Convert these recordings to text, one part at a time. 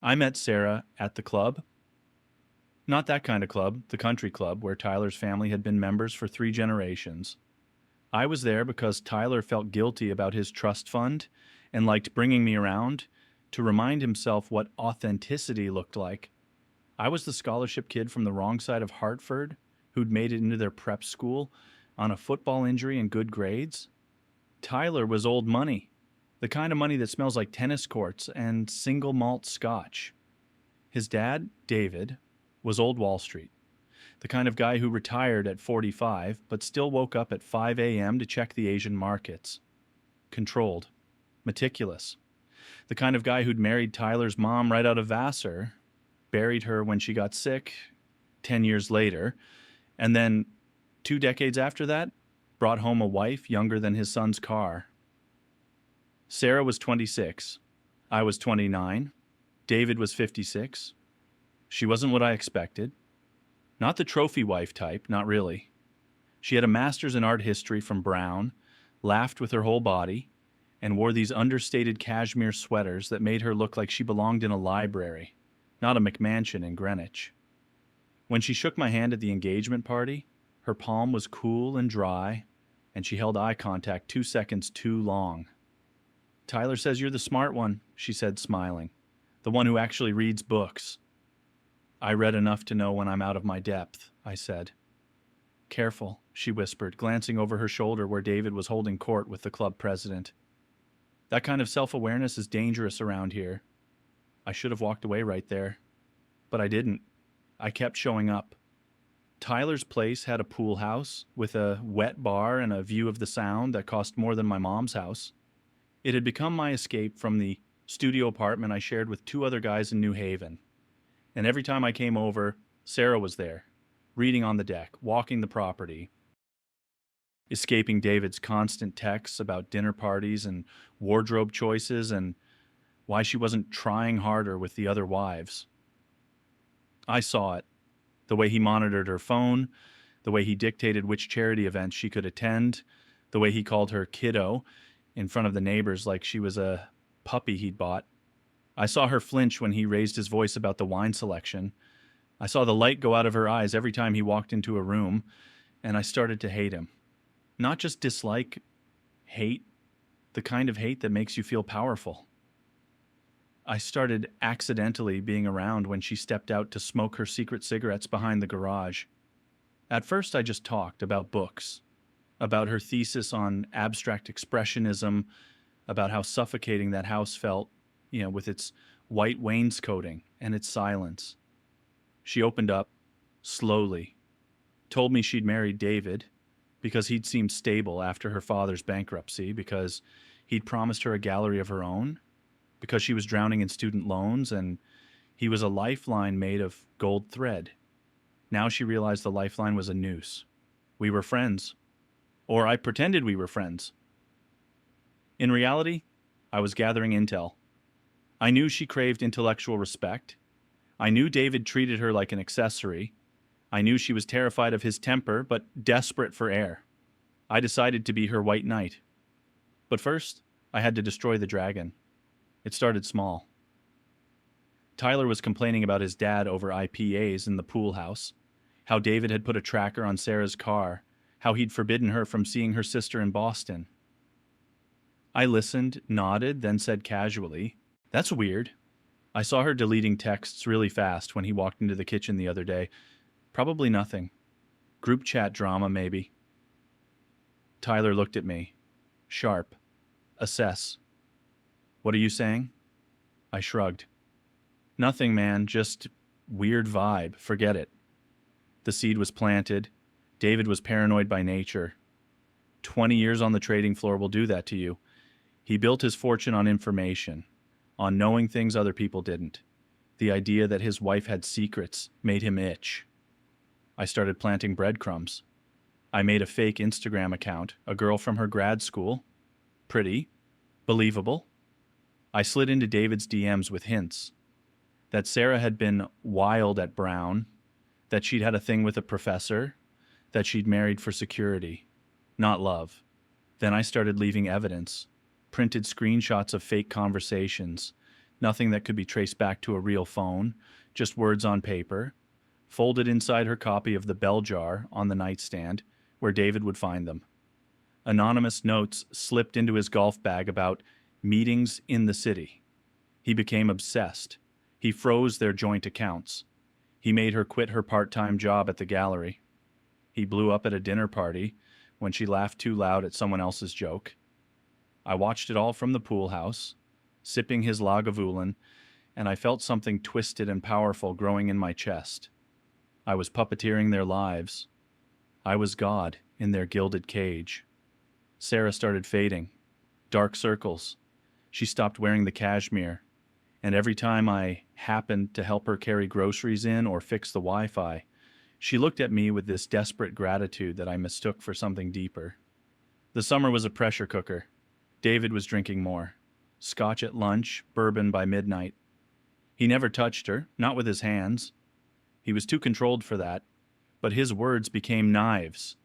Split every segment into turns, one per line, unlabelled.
I met Sarah at the club. Not that kind of club, the country club, where Tyler's family had been members for 3 generations. I was there because Tyler felt guilty about his trust fund and liked bringing me around to remind himself what authenticity looked like. I was the scholarship kid from the wrong side of Hartford who'd made it into their prep school on a football injury and good grades. Tyler was old money, the kind of money that smells like tennis courts and single malt scotch. His dad, David, was old Wall Street, the kind of guy who retired at 45 but still woke up at 5 a.m. to check the Asian markets. Controlled, meticulous. The kind of guy who'd married Tyler's mom right out of Vassar, buried her when she got sick 10 years later, and then 2 decades after that, brought home a wife younger than his son's car. Sarah was 26. I was 29. David was 56. She wasn't what I expected. Not the trophy wife type, not really. She had a master's in art history from Brown, laughed with her whole body, and wore these understated cashmere sweaters that made her look like she belonged in a library, not a McMansion in Greenwich. When she shook my hand at the engagement party, her palm was cool and dry, and she held eye contact 2 seconds too long. "Tyler says you're the smart one," she said, smiling. "The one who actually reads books." "I read enough to know when I'm out of my depth," I said. "Careful," she whispered, glancing over her shoulder where David was holding court with the club president. "That kind of self-awareness is dangerous around here." I should have walked away right there. But I didn't. I kept showing up. Tyler's place had a pool house with a wet bar and a view of the sound that cost more than my mom's house. It had become my escape from the studio apartment I shared with 2 other guys in New Haven. And every time I came over, Sarah was there, reading on the deck, walking the property, escaping David's constant texts about dinner parties and wardrobe choices and why she wasn't trying harder with the other wives. I saw it. The way he monitored her phone, the way he dictated which charity events she could attend, the way he called her kiddo in front of the neighbors like she was a puppy he'd bought. I saw her flinch when he raised his voice about the wine selection. I saw the light go out of her eyes every time he walked into a room, and I started to hate him. Not just dislike, hate, the kind of hate that makes you feel powerful. I started accidentally being around when she stepped out to smoke her secret cigarettes behind the garage. At first I just talked about books, about her thesis on abstract expressionism, about how suffocating that house felt, with its white wainscoting and its silence. She opened up, slowly, told me she'd married David because he'd seemed stable after her father's bankruptcy, because he'd promised her a gallery of her own, because she was drowning in student loans, and he was a lifeline made of gold thread. Now she realized the lifeline was a noose. We were friends. Or I pretended we were friends. In reality, I was gathering intel. I knew she craved intellectual respect. I knew David treated her like an accessory. I knew she was terrified of his temper, but desperate for air. I decided to be her white knight. But first, I had to destroy the dragon. It started small. Tyler was complaining about his dad over IPAs in the pool house, how David had put a tracker on Sarah's car, how he'd forbidden her from seeing her sister in Boston. I listened, nodded, then said casually, "That's weird." I saw her deleting texts really fast when he walked into the kitchen the other day. Probably nothing. Group chat drama, maybe. Tyler looked at me. Sharp. Assess. "What are you saying?" I shrugged. "Nothing, man. Just weird vibe. Forget it." The seed was planted. David was paranoid by nature. 20 years on the trading floor will do that to you. He built his fortune on information, on knowing things other people didn't. The idea that his wife had secrets made him itch. I started planting breadcrumbs. I made a fake Instagram account, a girl from her grad school. Pretty. Believable. I slid into David's DMs with hints. That Sarah had been wild at Brown, that she'd had a thing with a professor, that she'd married for security, not love. Then I started leaving evidence, printed screenshots of fake conversations, Nothing that could be traced back to a real phone, just words on paper, folded inside her copy of the bell jar on the nightstand, where David would find them. Anonymous notes slipped into his golf bag about meetings in the city. He became obsessed. He froze their joint accounts. He made her quit her part-time job at the gallery. He blew up at a dinner party when she laughed too loud at someone else's joke. I watched it all from the pool house, sipping his Lagavulin, and I felt something twisted and powerful growing in my chest. I was puppeteering their lives. I was God in their gilded cage. Sarah started fading. Dark circles. She stopped wearing the cashmere. And every time I happened to help her carry groceries in or fix the Wi-Fi, she looked at me with this desperate gratitude that I mistook for something deeper. The summer was a pressure cooker. David was drinking more. Scotch at lunch, bourbon by midnight. He never touched her, not with his hands. He was too controlled for that, but his words became knives.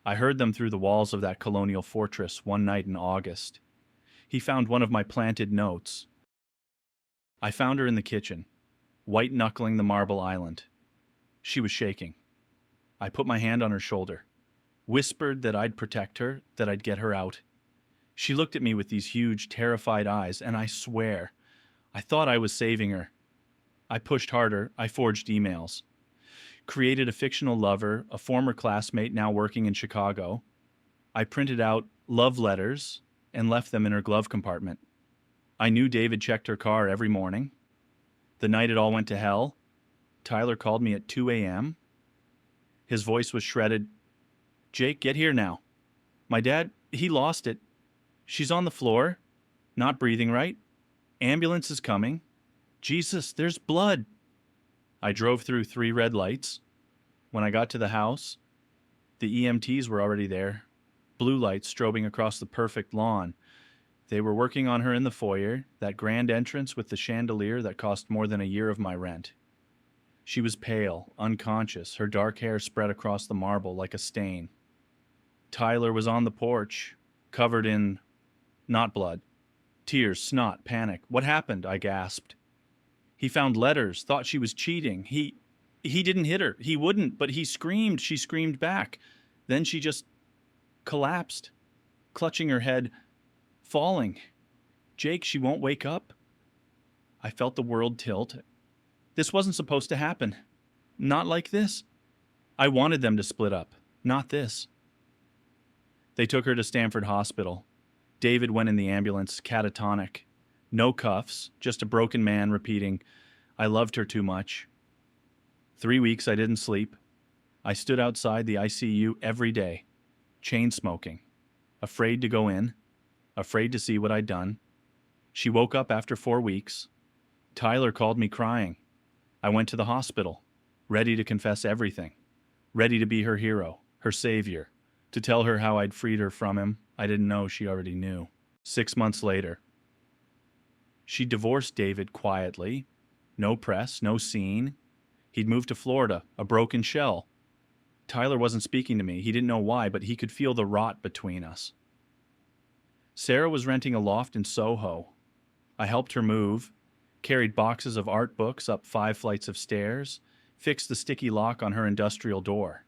I heard them through the walls of that colonial fortress one night in August. He found one of my planted notes. I found her in the kitchen, white-knuckling the marble island. She was shaking. I put my hand on her shoulder, whispered that I'd protect her, that I'd get her out. She looked at me with these huge, terrified eyes, and I swear, I thought I was saving her. I pushed harder. I forged emails. Created a fictional lover, a former classmate now working in Chicago. I printed out love letters and left them in her glove compartment. I knew David checked her car every morning. The night it all went to hell, Tyler called me at 2 a.m. His voice was shredded. "Jake, get here now. My dad, he lost it. She's on the floor, not breathing right. Ambulance is coming. Jesus, there's blood." I drove through 3 red lights. When I got to the house, the EMTs were already there, blue lights strobing across the perfect lawn. They were working on her in the foyer, that grand entrance with the chandelier that cost more than a year of my rent. She was pale, unconscious, her dark hair spread across the marble like a stain. Tyler was on the porch, covered in, not blood, tears, snot, panic. "What happened?" I gasped. "He found letters, thought she was cheating. He didn't hit her. He wouldn't, but he screamed. She screamed back. Then she just collapsed, clutching her head, falling. Jake, she won't wake up." I felt the world tilt. This wasn't supposed to happen. Not like this. I wanted them to split up. Not this. They took her to Stanford Hospital. David went in the ambulance, catatonic. No cuffs, just a broken man repeating, "I loved her too much." 3 weeks I didn't sleep. I stood outside the ICU every day, chain smoking, afraid to go in, afraid to see what I'd done. She woke up after 4 weeks. Tyler called me crying. I went to the hospital, ready to confess everything, ready to be her hero, her savior, to tell her how I'd freed her from him. I didn't know she already knew. 6 months later, she divorced David quietly. No press, no scene. He'd moved to Florida, a broken shell. Tyler wasn't speaking to me. He didn't know why, but he could feel the rot between us. Sarah was renting a loft in SoHo. I helped her move, carried boxes of art books up 5 flights of stairs, fixed the sticky lock on her industrial door.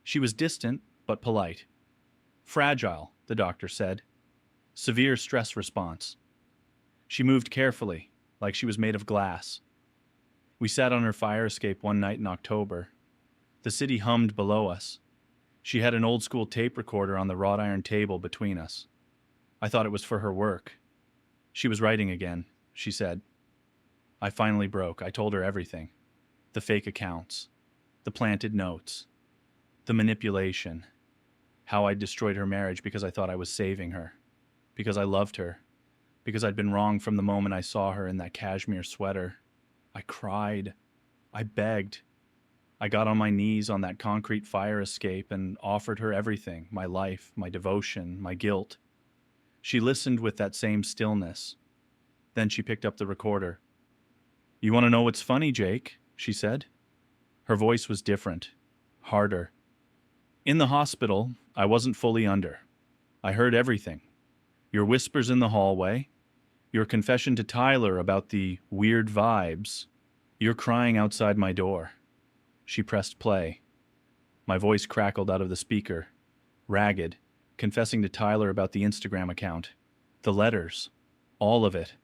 She was distant, but polite. Fragile, the doctor said. Severe stress response. She moved carefully, like she was made of glass. We sat on her fire escape one night in October. The city hummed below us. She had an old-school tape recorder on the wrought iron table between us. I thought it was for her work. She was writing again, she said. I finally broke. I told her everything. The fake accounts. The planted notes. The manipulation. How I destroyed her marriage because I thought I was saving her. Because I loved her. Because I'd been wrong from the moment I saw her in that cashmere sweater. I cried. I begged. I got on my knees on that concrete fire escape and offered her everything, my life, my devotion, my guilt. She listened with that same stillness. Then she picked up the recorder. "You want to know what's funny, Jake?" she said. Her voice was different, harder. "In the hospital, I wasn't fully under. I heard everything. Your whispers in the hallway, Your confession to Tyler about the weird vibes. You're crying outside my door. She pressed play. My voice crackled out of the speaker, ragged, confessing to Tyler about the Instagram account. The letters. All of it.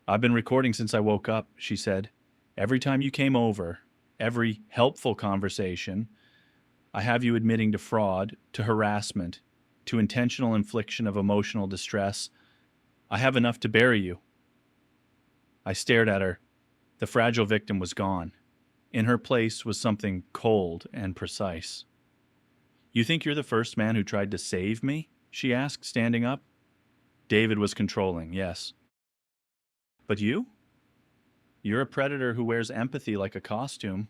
I've been recording since I woke up, she said. Every time you came over, every helpful conversation, I have you admitting to fraud, to harassment, to intentional infliction of emotional distress. I have enough to bury you. I stared at her. The fragile victim was gone. In her place was something cold and precise. You think you're the first man who tried to save me? She asked, standing up. David was controlling, yes. But you? You're a predator who wears empathy like a costume.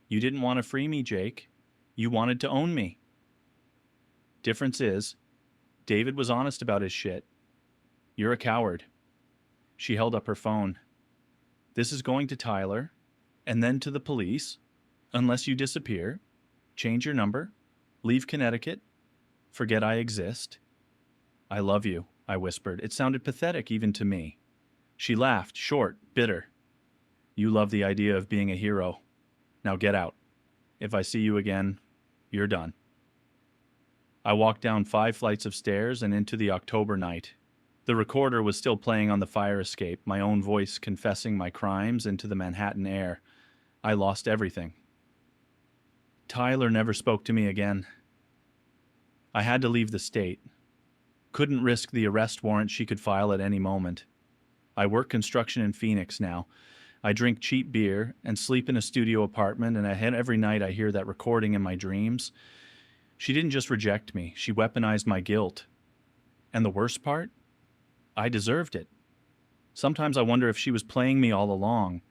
You didn't want to free me, Jake. You wanted to own me. Difference is, David was honest about his shit. You're a coward. She held up her phone. This is going to Tyler, and then to the police, unless you disappear, change your number, leave Connecticut, forget I exist. I love you, I whispered. It sounded pathetic even to me. She laughed, short, bitter. You love the idea of being a hero. Now get out. If I see you again, you're done. I walked down 5 flights of stairs and into the October night. The recorder was still playing on the fire escape, my own voice confessing my crimes into the Manhattan air. I lost everything. Tyler never spoke to me again. I had to leave the state. Couldn't risk the arrest warrant she could file at any moment. I work construction in Phoenix now. I drink cheap beer and sleep in a studio apartment, and every night I hear that recording in my dreams. She didn't just reject me, she weaponized my guilt. And the worst part? I deserved it. Sometimes I wonder if she was playing me all along,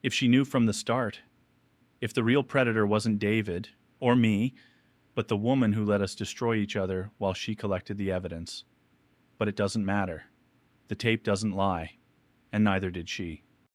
if she knew from the start, if the real predator wasn't David, or me, but the woman who let us destroy each other while she collected the evidence. But it doesn't matter. The tape doesn't lie, and neither did she.